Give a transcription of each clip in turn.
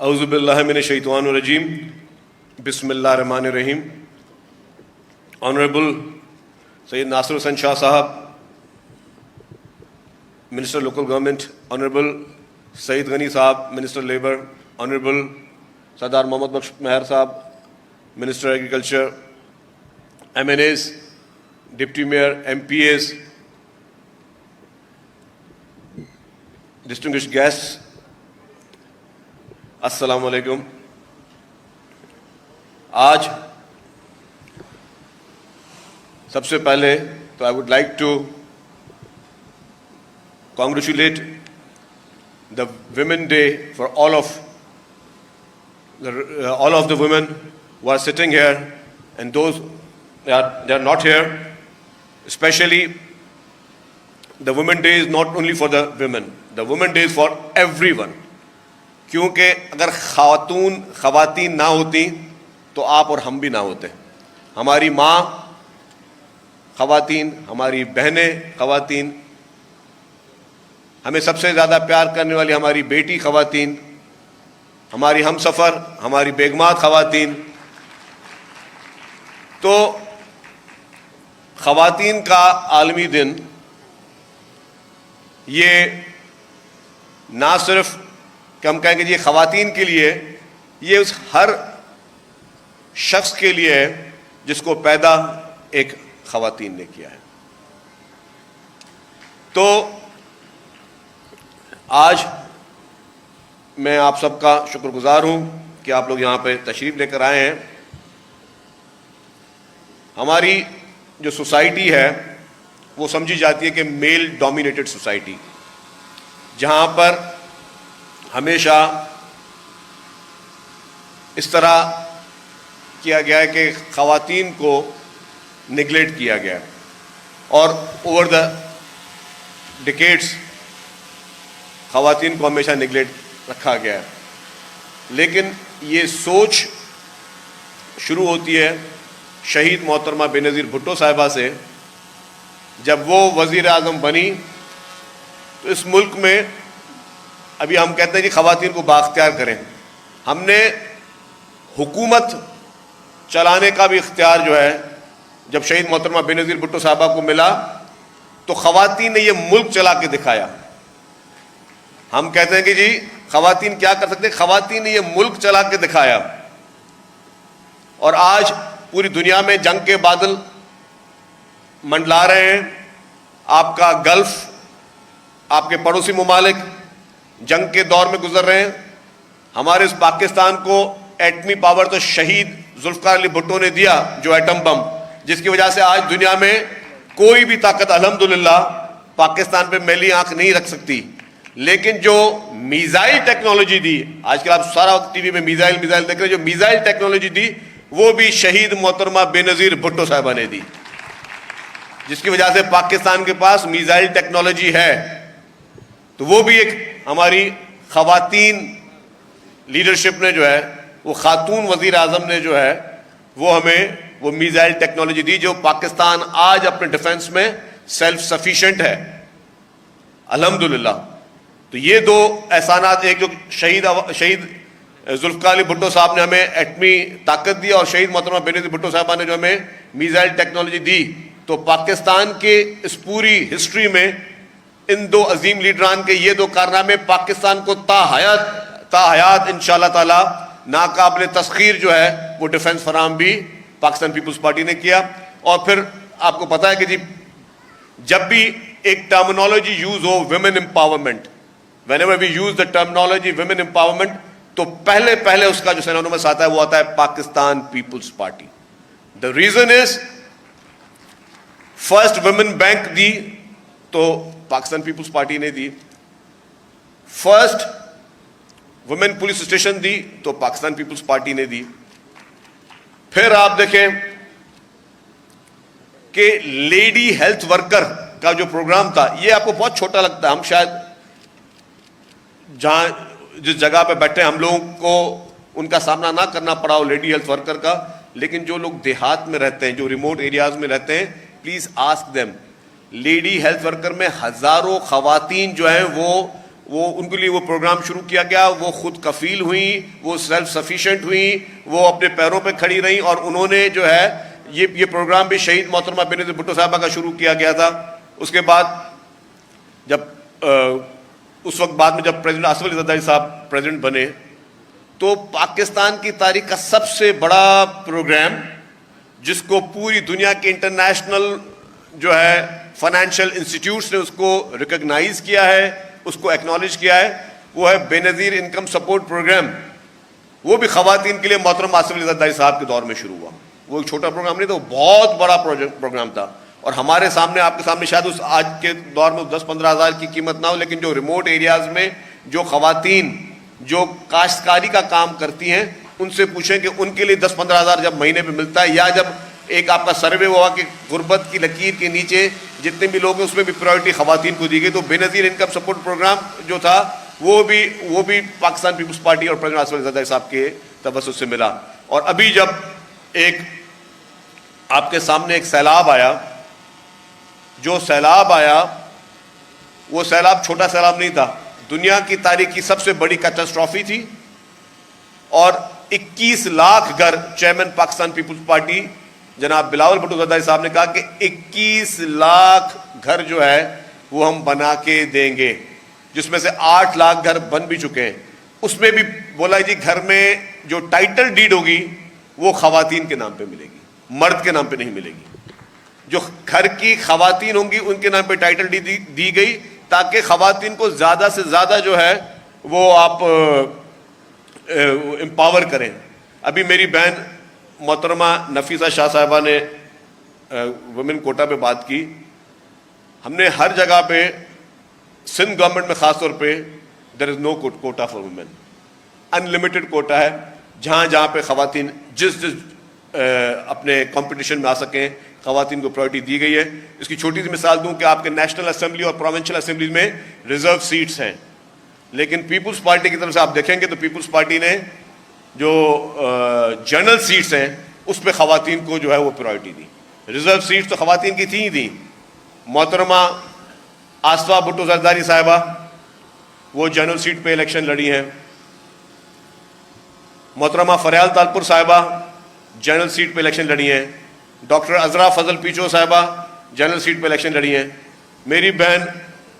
اعوذ باللہ من الشیطان الرجیم بسم اللہ الرحمن الرحیم. آنریبل سید ناصر Hussain Shah sahab, minister local government, honourable Saeed Ghani sahab, minister labour, honourable Sardar Muhammad Bakhsh Mehar sahab, minister agriculture, M N As, deputy mayor, M P As, distinguished guest, السلام علیکم. آج سب سے پہلے تو I would like to congratulate the Women Day for all of the women who are sitting here and those they are not here. Especially the Women Day is not only for the women, the Women Day is for everyone. کیونکہ اگر خواتین نہ ہوتی تو آپ اور ہم بھی نہ ہوتے. ہماری ماں خواتین, ہماری بہنیں خواتین, ہمیں سب سے زیادہ پیار کرنے والی ہماری بیٹی خواتین, ہماری ہم سفر, ہماری بیگمات خواتین. تو خواتین کا عالمی دن یہ نہ صرف کہ ہم کہیں گے یہ خواتین کے لیے, یہ اس ہر شخص کے لیے ہے جس کو پیدا ایک خواتین نے کیا ہے. تو آج میں آپ سب کا شکر گزار ہوں کہ آپ لوگ یہاں پہ تشریف لے کر آئے ہیں. ہماری جو سوسائٹی ہے وہ سمجھی جاتی ہے کہ میل ڈومینیٹڈ سوسائٹی, جہاں پر ہمیشہ اس طرح کیا گیا ہے کہ خواتین کو نگلیکٹ کیا گیا ہے, اور اوور دا ڈیکیڈز خواتین کو ہمیشہ نگلیکٹ رکھا گیا ہے. لیکن یہ سوچ شروع ہوتی ہے شہید محترمہ بے نظیر بھٹو صاحبہ سے. جب وہ وزیر اعظم بنی تو اس ملک میں, ابھی ہم کہتے ہیں کہ خواتین کو بااختیار کریں, ہم نے حکومت چلانے کا بھی اختیار جو ہے جب شہید محترمہ بے نظیر بھٹو صاحبہ کو ملا تو خواتین نے یہ ملک چلا کے دکھایا. ہم کہتے ہیں کہ جی خواتین کیا کر سکتے ہیں, خواتین نے یہ ملک چلا کے دکھایا. اور آج پوری دنیا میں جنگ کے بادل منڈلا رہے ہیں. آپ کا گلف, آپ کے پڑوسی ممالک جنگ کے دور میں گزر رہے ہیں. ہمارے اس پاکستان کو ایٹمی پاور تو شہید ذوالفقار علی بھٹو نے دیا, جو ایٹم بم, جس کی وجہ سے آج دنیا میں کوئی بھی طاقت الحمدللہ پاکستان پہ میلی آنکھ نہیں رکھ سکتی. لیکن جو میزائل ٹیکنالوجی دی, آج کل آپ سارا وقت ٹی وی میں میزائل دیکھ رہے ہیں, جو میزائل ٹیکنالوجی دی وہ بھی شہید محترمہ بے نظیر بھٹو صاحبہ نے دی, جس کی وجہ سے پاکستان کے پاس میزائل ٹیکنالوجی ہے. تو وہ بھی ایک ہماری خواتین لیڈرشپ نے جو ہے, وہ خاتون وزیر اعظم نے جو ہے وہ ہمیں وہ میزائل ٹیکنالوجی دی, جو پاکستان آج اپنے ڈیفنس میں سیلف سفیشینٹ ہے الحمدللہ. تو یہ دو احسانات, ایک جو شہید ذوالفقار علی بھٹو صاحب نے ہمیں ایٹمی طاقت دی, اور شہید محترمہ بے نظیر بھٹو صاحبہ نے جو ہمیں میزائل ٹیکنالوجی دی. تو پاکستان کے اس پوری ہسٹری میں ان دو عظیم لیڈران کے یہ دو کارنامے پاکستان کو تا حیات انشاءاللہ تعالی ناقابل تسخیر جو ہے وہ ڈیفنس فراہم بھی پاکستان پیپلز پارٹی نے کیا. اور پھر آپ کو پتا ہے کہ جی جب بھی ایک terminology use who women empowerment, whenever we use the terminology women empowerment, تو پہلے اس کا جو سینونیمس آتا ہے وہ آتا ہے Pakistan Peoples Party. The reason is first women bank دی تو پاکستان پیپلز پارٹی نے دی, فرسٹ ویمن پولیس اسٹیشن دی تو پاکستان پیپلز پارٹی نے دی. پھر آپ دیکھیں کہ لیڈی ہیلتھ ورکر کا جو پروگرام تھا, یہ آپ کو بہت چھوٹا لگتا ہے, ہم شاید جہاں جس جگہ پہ بیٹھے ہم لوگوں کو ان کا سامنا نہ کرنا پڑا ہو لیڈی ہیلتھ ورکر کا, لیکن جو لوگ دیہات میں رہتے ہیں, جو ریموٹ ایریاز میں رہتے ہیں, please ask them. Lady health worker میں ہزاروں خواتین جو ہیں وہ وہ ان کے لیے وہ پروگرام شروع کیا گیا. وہ خود کفیل ہوئیں, وہ سیلف سفیشینٹ ہوئیں, وہ اپنے پیروں پہ کھڑی رہیں, اور انہوں نے جو ہے یہ پروگرام بھی شہید محترمہ بینظیر بھٹو صاحبہ کا شروع کیا گیا تھا. اس کے بعد جب اس وقت بعد میں جب پریزیڈنٹ آصف علی زرداری صاحب پریزیڈنٹ بنے تو پاکستان کی تاریخ کا سب سے بڑا پروگرام, جس کو پوری دنیا کے انٹرنیشنل جو ہے فائنینشیل انسٹیٹیوٹس نے اس کو ریکگنائز کیا ہے, اس کو ایکنالج کیا ہے, وہ ہے بے نظیر انکم سپورٹ پروگرام. وہ بھی خواتین کے لیے محترم آصف علی زرداری صاحب کے دور میں شروع ہوا. وہ ایک چھوٹا پروگرام نہیں تھا, وہ بہت بڑا پروگرام تھا. اور ہمارے سامنے, آپ کے سامنے شاید اس آج کے دور میں 10-15 ہزار کی قیمت نہ ہو, لیکن جو ریموٹ ایریاز میں جو خواتین جو کاشتکاری کا کام کرتی ہیں, ان سے پوچھیں کہ ان کے لیے 10-15 ہزار جب مہینے پہ ملتا ہے, یا جب ایک آپ کا سروے ہوا کہ غربت کی لکیر کے نیچے جتنے بھی لوگ ہیں اس میں بھی پرائرٹی خواتین کو دی گئی. تو بے نظیر انکم سپورٹ پروگرام جو تھا وہ بھی پاکستان پیپلز پارٹی اور پریزیڈنٹ آصف علی زرداری صاحب کے توسط سے ملا. اور ابھی جب ایک آپ کے سامنے ایک سیلاب آیا, جو سیلاب آیا وہ سیلاب چھوٹا سیلاب نہیں تھا, دنیا کی تاریخ کی سب سے بڑی کیٹاسٹرافی تھی. اور 21 لاکھ گھر, چیئرمین پاکستان پیپلز پارٹی جناب بلاول بھٹو زرداری صاحب نے کہا کہ 21 لاکھ گھر جو ہے وہ ہم بنا کے دیں گے, جس میں سے 8 لاکھ گھر بن بھی چکے ہیں. اس میں بھی بولا جی گھر میں جو ٹائٹل ڈیڈ ہوگی وہ خواتین کے نام پہ ملے گی, مرد کے نام پہ نہیں ملے گی. جو گھر کی خواتین ہوں گی ان کے نام پہ ٹائٹل دی گئی, تاکہ خواتین کو زیادہ سے زیادہ جو ہے وہ آپ امپاور کریں. ابھی میری بہن محترمہ نفیسہ شاہ صاحبہ نے ویمن کوٹا پہ بات کی. ہم نے ہر جگہ پہ, سندھ گورنمنٹ میں خاص طور پہ, there is no quota for women, unlimited quota ہے. جہاں پہ خواتین جس اپنے کمپٹیشن میں آ سکیں, خواتین کو پرائرٹی دی گئی ہے. اس کی چھوٹی سی مثال دوں کہ آپ کے نیشنل اسمبلی اور پروونشل اسمبلیز میں ریزرو سیٹس ہیں, لیکن پیپلز پارٹی کی طرف سے آپ دیکھیں گے تو پیپلز پارٹی نے جو جنرل سیٹس ہیں اس پہ خواتین کو جو ہے وہ پرائرٹی دی. ریزرو سیٹس تو خواتین کی تھیں ہی تھیں. محترمہ آصفہ بھٹو زرداری صاحبہ وہ جنرل سیٹ پہ الیکشن لڑی ہیں. محترمہ فریال تالپور صاحبہ جنرل سیٹ پہ الیکشن لڑی ہیں. ڈاکٹر عذرا فضل پیچو صاحبہ جنرل سیٹ پہ الیکشن لڑی ہیں. میری بہن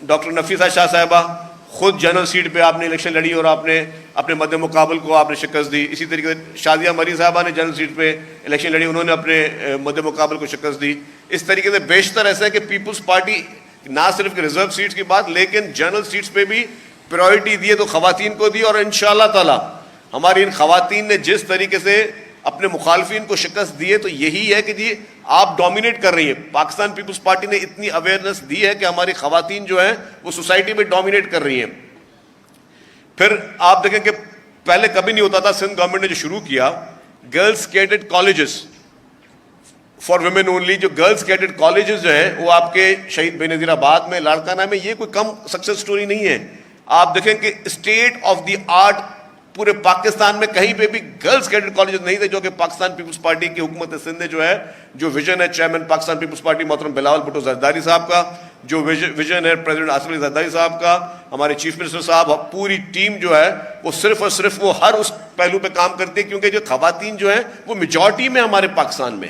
ڈاکٹر نفیسہ شاہ صاحبہ خود جنرل سیٹ پہ آپ نے الیکشن لڑی اور آپ نے اپنے مد مقابل کو آپ نے شکست دی. اسی طریقے سے شادیہ مری صاحبہ نے جنرل سیٹ پہ الیکشن لڑی, انہوں نے اپنے مد مقابل کو شکست دی. اس طریقے سے بیشتر ایسا ہے کہ پیپلز پارٹی نہ صرف ریزرو سیٹس کی بات, لیکن جنرل سیٹس پہ بھی پرائرٹی دی ہے تو خواتین کو دی. اور انشاءاللہ تعالی ہماری ان خواتین نے جس طریقے سے اپنے مخالفین کو شکست دی ہے تو یہی ہے کہ جی آپ ڈومینیٹ کر رہی ہیں. پاکستان پیپلز پارٹی نے اتنی اویئرنیس دی ہے کہ ہماری خواتین جو ہیں وہ سوسائٹی میں ڈومینیٹ کر رہی ہیں. پھر آپ دیکھیں کہ پہلے کبھی نہیں ہوتا تھا, سندھ گورنمنٹ نے جو شروع کیا girls cadet colleges for women only, جو گرلز کیڈٹ کالجز جو ہیں وہ آپ کے شہید بے نظیر آباد میں, لاڑکانہ میں, یہ کوئی کم سکسیس سٹوری نہیں ہے. آپ دیکھیں کہ اسٹیٹ آف دی آرٹ پورے پاکستان میں کہیں پہ بھی گرلز کیڈٹ کالجز نہیں تھے, جو کہ پاکستان پیپلز پارٹی کی حکومت سندھ نے جو ہے جو ویژن ہے چیئرمین پاکستان پیپلز پارٹی محترم بلاول بھٹو زرداری صاحب کا, جو ویژن ہے پریزیڈنٹ آصف علی زرداری صاحب کا, ہمارے چیف منسٹر صاحب, پوری ٹیم جو ہے وہ صرف اور صرف وہ ہر اس پہلو پہ کام کرتی ہے, کیونکہ جو خواتین جو ہیں وہ میجورٹی میں ہمارے پاکستان میں.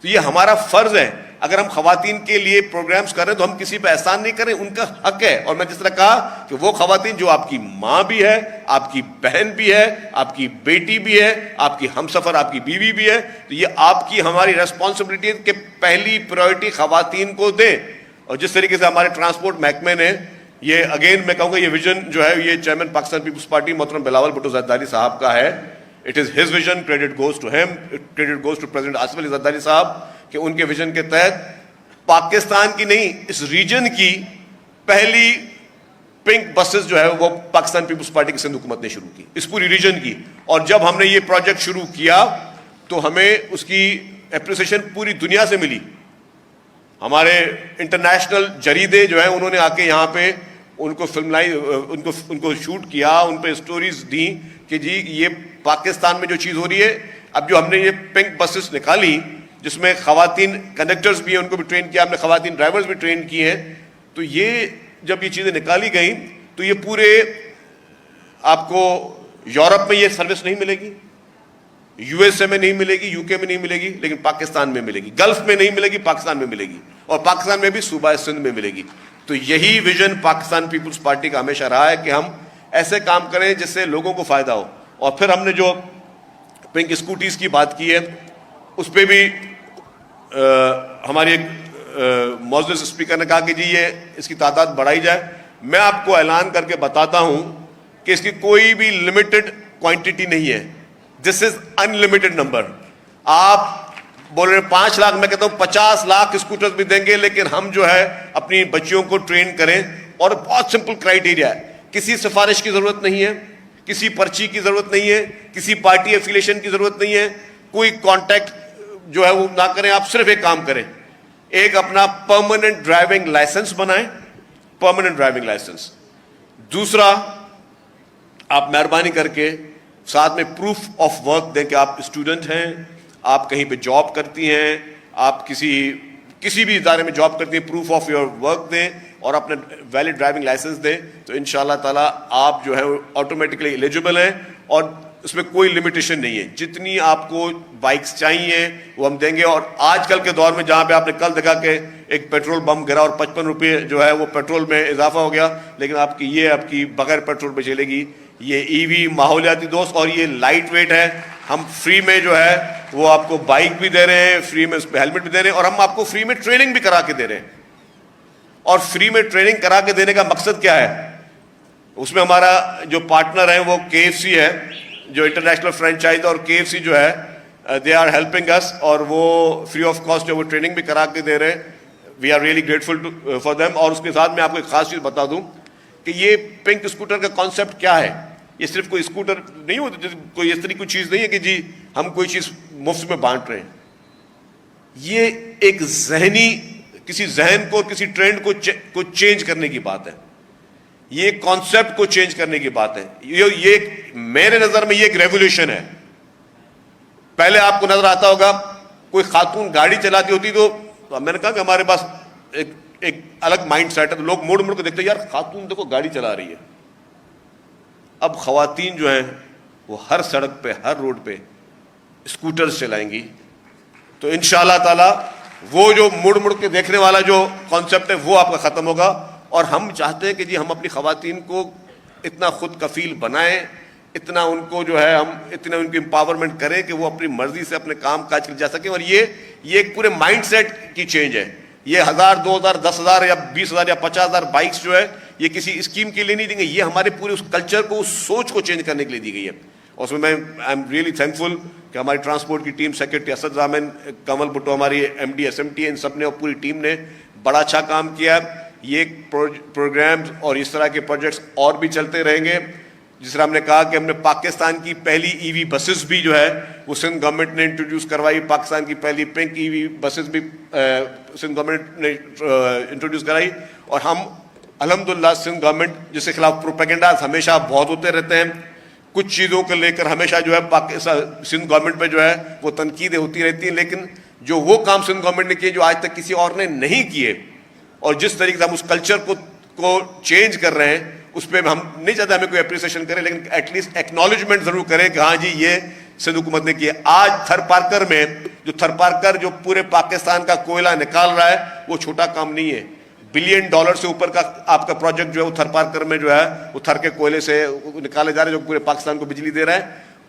تو یہ ہمارا فرض ہے, اگر ہم خواتین کے لیے پروگرامز کر رہے ہیں تو ہم کسی پہ احسان نہیں کریں, ان کا حق ہے. اور میں جس طرح کہا کہ وہ خواتین جو آپ کی ماں بھی ہے, آپ کی بہن بھی ہے, آپ کی بیٹی بھی ہے, آپ کی ہمسفر, آپ کی بیوی بھی ہے, تو یہ آپ کی ہماری ریسپانسبلٹی ہے کہ پہلی پرائرٹی خواتین کو دیں. اور جس طریقے سے ہمارے ٹرانسپورٹ محکمے نے یہ, اگین میں کہوں گا یہ ویژن جو ہے یہ چیئرمین پاکستان پیپلز پارٹی محترم بلاول بھٹو زرداری صاحب کا ہے. It is his vision, credit goes to him, credit goes to president Asif Ali Zardari sahib کہ ان کے ویژن کے تحت پاکستان کی نہیں اس ریجن کی پہلی پنک بسز جو ہے وہ پاکستان پیپلز پارٹی کی سندھ حکومت نے شروع کی, اس پوری ریجن کی. اور جب ہم نے یہ پروجیکٹ شروع کیا تو ہمیں اس کی اپریسیشن پوری دنیا سے ملی. ہمارے انٹرنیشنل جریدے جو ہیں انہوں نے آ کے یہاں پہ ان کو ان کو شوٹ کیا, ان پہ سٹوریز دیں کہ جی یہ پاکستان میں جو چیز ہو رہی ہے. اب جو ہم نے یہ پنک بسز نکالی جس میں خواتین کنڈکٹرز بھی ہیں, ان کو بھی ٹرین کیا ہم نے, خواتین ڈرائیورز بھی ٹرین کیے ہیں, تو یہ جب یہ چیزیں نکالی گئیں تو یہ پورے آپ کو یورپ میں یہ سروس نہیں ملے گی, یو ایس اے میں نہیں ملے گی, یو کے میں نہیں ملے گی, لیکن پاکستان میں ملے گی. گلف میں نہیں ملے گی, پاکستان میں ملے گی, اور پاکستان میں بھی صوبہ سندھ میں ملے گی. تو یہی ویژن پاکستان پیپلز پارٹی کا ہمیشہ رہا ہے کہ ہم ایسے کام کریں جس سے لوگوں کو فائدہ ہو. اور پھر ہم نے جو پنک اسکوٹیز کی بات کی ہے, اس پہ بھی ہماری ایک معزز اسپیکر نے کہا کہ جی یہ اس کی تعداد بڑھائی جائے. میں آپ کو اعلان کر کے بتاتا ہوں کہ اس کی کوئی بھی لمیٹڈ کوانٹٹی نہیں ہے. دس از انلمیٹڈ نمبر. آپ بول رہے ہیں 5 لاکھ, میں کہتا ہوں 50 لاکھ اسکوٹر بھی دیں گے, لیکن ہم جو ہے اپنی بچیوں کو ٹرین کریں. اور بہت سمپل کرائیٹیریا ہے, کسی سفارش کی ضرورت نہیں ہے, کسی پرچی کی ضرورت نہیں ہے, کسی پارٹی ایفیلیشن کی ضرورت نہیں ہے, کوئی کانٹیکٹ جو ہے وہ نہ کریں. آپ صرف ایک کام کریں, ایک اپنا پرماننٹ ڈرائیونگ لائسنس بنائیں, پرماننٹ ڈرائیونگ لائسنس. دوسرا, آپ مہربانی کر کے ساتھ میں پروف آف ورک دیں کہ آپ اسٹوڈنٹ ہیں, آپ کہیں پہ جاب کرتی ہیں, آپ کسی بھی ادارے میں جاب کرتی ہیں, پروف آف یور ورک دیں اور اپنا ویلڈ ڈرائیونگ لائسنس دیں. تو انشاءاللہ تعالیٰ آپ جو ہے آٹومیٹکلی ایلیجیبل ہیں, اور اس میں کوئی لمیٹیشن نہیں ہے. جتنی آپ کو بائکس چاہیے وہ ہم دیں گے. اور آج کل کے دور میں جہاں پہ آپ نے کل دیکھا کہ ایک پیٹرول بم گرا اور 55 روپے جو ہے وہ پیٹرول میں اضافہ ہو گیا, لیکن آپ کی بغیر پیٹرول پہ چلے گی. یہ ای وی ماحولیاتی دوست, اور یہ لائٹ ویٹ ہے. ہم فری میں جو ہے وہ آپ کو بائک بھی دے رہے ہیں, فری میں اس پہ ہیلمٹ بھی دے رہے ہیں, اور ہم آپ کو فری میں ٹریننگ بھی کرا کے دے رہے ہیں. اور فری میں ٹریننگ کرا کے دینے کا مقصد کیا ہے؟ اس میں ہمارا جو پارٹنر ہے وہ KFC ہے, جو انٹرنیشنل فرینچائز, اور KFC جو ہے دے آر ہیلپنگ اس, اور وہ فری آف کاسٹ جو وہ ٹریننگ بھی کرا کے دے رہے ہیں. We are really grateful for them. اور اس کے ساتھ میں آپ کو ایک خاص چیز بتا دوں کہ یہ پنک اسکوٹر کا کانسیپٹ کیا ہے. یہ صرف کوئی اسکوٹر نہیں ہوتا, کوئی اس طرح کی چیز نہیں ہے کہ جی ہم کوئی چیز مفت میں بانٹ رہے ہیں. یہ ایک کسی ذہن کو, کسی ٹرینڈ کو چینج کرنے کی بات ہے. یہ کانسیپٹ کو چینج کرنے کی بات ہے. یہ میرے نظر میں یہ ایک ریولیوشن ہے. پہلے آپ کو نظر آتا ہوگا کوئی خاتون گاڑی چلاتی ہوتی تو میں نے کہا کہ ہمارے پاس ایک الگ مائنڈ سیٹ ہے, تو لوگ مڑ کے دیکھتے ہیں یار خاتون دیکھو گاڑی چلا رہی ہے. اب خواتین جو ہیں وہ ہر سڑک پہ, ہر روڈ پہ اسکوٹرز چلائیں گی. تو انشاءاللہ تعالی وہ جو مڑ کے دیکھنے والا جو کانسیپٹ ہے وہ آپ کا ختم ہوگا. اور ہم چاہتے ہیں کہ جی ہم اپنی خواتین کو اتنا خود کفیل بنائیں, اتنا ان کو جو ہے ہم اتنا ان کی امپاورمنٹ کریں کہ وہ اپنی مرضی سے اپنے کام کاج کر جا سکیں. اور یہ ایک پورے مائنڈ سیٹ کی چینج ہے. یہ 1000 2000 10,000 یا 20,000 یا 50,000 بائکس جو ہے یہ کسی اسکیم کے لیے نہیں دیں گے, یہ ہمارے پورے اس کلچر کو, اس سوچ کو چینج کرنے کے لیے دی گئی ہے. اور اس میں آئی ایم ریئلی تھینکفل کہ ہماری ٹرانسپورٹ کی ٹیم, سیکرٹری اسد زامن, کمل بھٹو ہماری MD SMT, ان سب نے اور پوری ٹیم نے بڑا اچھا کام کیا. یہ پروگرامز اور اس طرح کے پروجیکٹس اور بھی چلتے رہیں گے. جس طرح ہم نے کہا کہ ہم نے پاکستان کی پہلی EV بسز بھی جو ہے وہ سندھ گورنمنٹ نے انٹروڈیوس کروائی. پاکستان کی پہلی پنک EV بسز بھی سندھ گورنمنٹ نے انٹروڈیوس کرائی. اور ہم الحمدللہ سندھ گورنمنٹ جس کے خلاف پروپیگنڈاز ہمیشہ بہت ہوتے رہتے ہیں, کچھ چیزوں کو لے کر ہمیشہ جو ہے سندھ گورنمنٹ پہ جو ہے وہ تنقیدیں ہوتی رہتی ہیں, لیکن جو وہ کام سندھ گورنمنٹ نے کیے جو آج تک کسی اور نے نہیں کیے, اور جس طریقے سے ہم اس کلچر کو چینج کر رہے ہیں, اس پہ ہم نہیں چاہتے ہمیں کوئی اپریسیشن کرے, لیکن ایٹ لیسٹ ایکنالجمنٹ ضرور کریں کہ ہاں جی یہ سندھ حکومت نے کیا. آج تھر پارکر جو پورے پاکستان کا کوئلہ نکال رہا ہے وہ چھوٹا کام نہیں ہے. $1 بلین سے اوپر کا آپ کا پروجیکٹ جو ہے وہ تھر پارکر میں جو ہے وہ تھر کے کوئلے سے نکالے جا رہے ہیں, جو پورے پاکستان کو بجلی دے رہا ہے.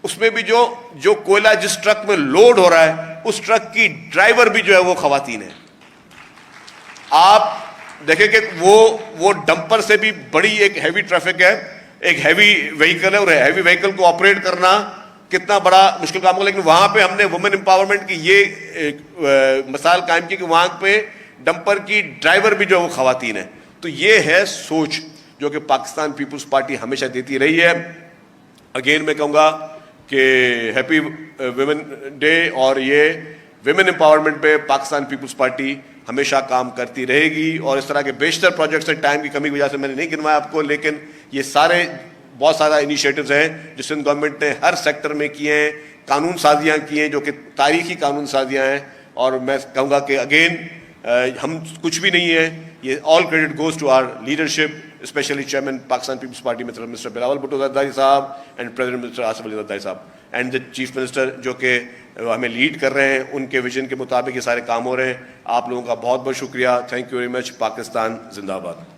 اس میں بھی جو کوئلہ جس ٹرک میں لوڈ ہو رہا ہے اس ٹرک کی ڈرائیور بھی جو ہے وہ خواتین ہے. آپ دیکھیں کہ وہ ڈمپر سے بھی بڑی ایک ہیوی ٹریفک ہے, ایک ہیوی وہیکل ہے, اور ہیوی وہیکل کو آپریٹ کرنا کتنا بڑا مشکل کام ہوگا. لیکن وہاں پہ ہم نے وومن امپاورمنٹ کی یہ مثال قائم کی کہ وہاں پہ ڈمپر کی ڈرائیور بھی جو ہے وہ خواتین ہیں. تو یہ ہے سوچ جو کہ پاکستان پیپلز پارٹی ہمیشہ دیتی رہی ہے. اگین میں کہوں گا کہ ہیپی ویمن ڈے, اور یہ ویمن امپاورمنٹ پہ پاکستان پیپلز پارٹی ہمیشہ کام کرتی رہے گی. اور اس طرح کے بیشتر پروجیکٹس ہیں, ٹائم کی کمی کی وجہ سے میں نے نہیں گنوایا آپ کو, لیکن یہ سارے بہت سارا انیشیٹوز ہیں جو سندھ گورنمنٹ نے ہر سیکٹر میں کیے ہیں. قانون سازیاں کی ہیں جو کہ تاریخی قانون سازیاں ہیں. اور میں کہوں گا کہ اگین ہم کچھ بھی نہیں ہیں, یہ all credit goes to our leadership, especially Chairman Pakistan People's Party Mr. Bilawal Bhutto Zardari Sahab and President Mr. Asif Ali Zardari Sahab and the Chief Minister جو کہ ہمیں لیڈ کر رہے ہیں, ان کے ویژن کے مطابق یہ سارے کام ہو رہے ہیں. آپ لوگوں کا بہت بہت شکریہ. Thank you very much. Pakistan زندہ باد.